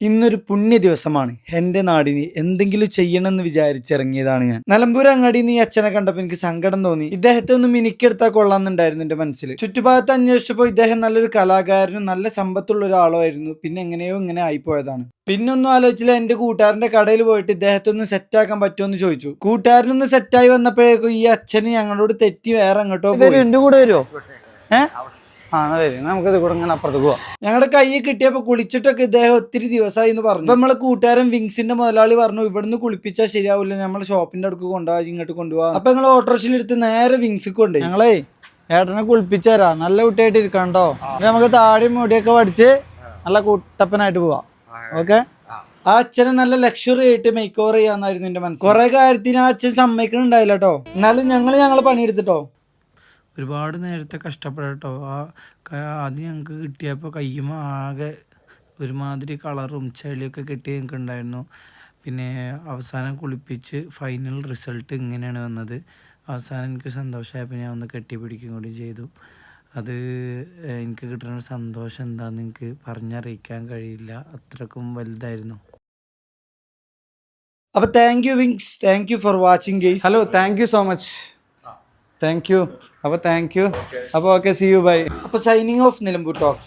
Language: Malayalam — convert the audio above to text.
ഇന്നൊരു പുണ്യ ദിവസമാണ്. എൻ്റെ നാടിന് എന്തെങ്കിലും ചെയ്യണമെന്ന് വിചാരിച്ചിറങ്ങിയതാണ് ഞാൻ. നിലമ്പൂർ അങ്ങാടിയിൽ നിന്ന് ഈ അച്ഛനെ കണ്ടപ്പോൾ എനിക്ക് സങ്കടം തോന്നി. ഇദ്ദേഹത്തെ ഒന്ന് മിനിക്കെടുത്താൽ കൊള്ളാമെന്നുണ്ടായിരുന്നു എൻ്റെ മനസ്സിൽ. ചുറ്റുഭാഗത്ത് അന്വേഷിച്ചപ്പോൾ ഇദ്ദേഹം നല്ലൊരു കലാകാരനും നല്ല സമ്പത്തുള്ള ഒരാളായിരുന്നു. പിന്നെ എങ്ങനെയോ ഇങ്ങനെ ആയിപ്പോയതാണ്. പിന്നൊന്നും ആലോചിച്ചില്ല, എൻ്റെ കൂട്ടുകാരൻ്റെ കടയിൽ പോയിട്ട് ഇദ്ദേഹത്തെ ഒന്ന് സെറ്റാക്കാൻ പറ്റുമോ എന്ന് ചോദിച്ചു. കൂട്ടുകാരനൊന്ന് സെറ്റായി വന്നപ്പോഴേക്കും ഈ അച്ഛന് ഞങ്ങളോട് തെറ്റി വേറെ അങ്ങോട്ടോ പോയി. എൻ്റെ കൂടെ വരുമോ? വരും, നമുക്കിത് കൂടെ ഇങ്ങനെ അപ്പുറത്ത് പോവാം. ഞങ്ങളുടെ കൈ കിട്ടിയപ്പോ കുളിച്ചിട്ടൊക്കെ ഇദ്ദേഹം ഒത്തിരി ദിവസമായി എന്ന് പറഞ്ഞു. അപ്പൊ നമ്മളെ കൂട്ടുകാരൻ വിങ്സിന്റെ മുതലാളി പറഞ്ഞു, ഇവിടുന്ന് കുളിപ്പിച്ചാൽ ശരിയാവില്ല, നമ്മളെ ഷോപ്പിന്റെ അടുക്ക് കൊണ്ടുപോകാൻ, ഇങ്ങോട്ട് കൊണ്ടുപോകാം. അപ്പൊ ഞങ്ങൾ ഓട്ടോറിക്ഷയിൽ എടുത്ത് നേരെ വിങ്സിൽ കൊണ്ടുപോയി. ഞങ്ങളെ ഏട്ടനെ കുളിപ്പിച്ചു തരാം, നല്ല കുട്ടിയായിട്ട് ഇരിക്കണ്ടോ, നമുക്ക് താടിയും മുടിയൊക്കെ പഠിച്ച് നല്ല കുട്ടപ്പനായിട്ട് പോവാം. ഓക്കെ. ആ അച്ഛനെ നല്ല ലക്ഷറി ആയിട്ട് മേക്ക് ഓവർ ചെയ്യാന്നായിരുന്നു എന്റെ മനസ്സിൽ. കുറെ കാര്യത്തിന് ആ അച്ഛൻ സമ്മതിക്കണുണ്ടായില്ല കേട്ടോ. എന്നാലും ഞങ്ങള് പണിയെടുത്തിട്ടോ. ഒരുപാട് നേരത്തെ കഷ്ടപ്പെട്ടോ. ആദ്യം ഞങ്ങൾക്ക് കിട്ടിയപ്പോൾ കയ്യുമ്മ ആകെ ഒരുമാതിരി കളറും ചെളിയൊക്കെ കെട്ടി ഞങ്ങൾക്ക് ഉണ്ടായിരുന്നു. പിന്നെ അവസാനം കുളിപ്പിച്ച് ഫൈനൽ റിസൾട്ട് ഇങ്ങനെയാണ് വന്നത്. അവസാനം എനിക്ക് സന്തോഷമായപ്പോൾ ഞാൻ ഒന്ന് കെട്ടിപ്പിടിക്കുകയും കൂടി ചെയ്തു. അത് എനിക്ക് കിട്ടുന്ന സന്തോഷം എന്താണെന്ന് എനിക്ക് പറഞ്ഞറിയിക്കാൻ കഴിയില്ല, അത്രക്കും വലുതായിരുന്നു. അപ്പോൾ thank you wings, thank you for watching guys. Hello, thank you so much. Thank you. അപ്പോൾ താങ്ക് യു. അപ്പോൾ ഓക്കെ, സി യു, ബൈ. അപ്പോൾ സൈനിങ് ഓഫ് നിലമ്പൂർ ടോക്സ്.